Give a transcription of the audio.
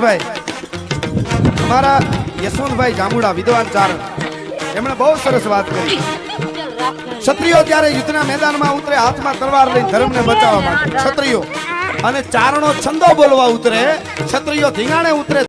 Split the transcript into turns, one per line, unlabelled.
ભાઈ અમારા યશવંતભાઈ જામુડા વિદ્વાન ચારણ એમણે બહુ સરસ વાત કરી ક્ષત્રિયો ત્યારે યુદ્ધના મેદાનમાં ઉતરે હાથમાં તલવાર લઈને ધર્મને બચાવવા માટે ક્ષત્રિયો અને ચારણો છંદો બોલવા ઉતરે ક્ષત્રિયો ધીંગાણે ઉતરે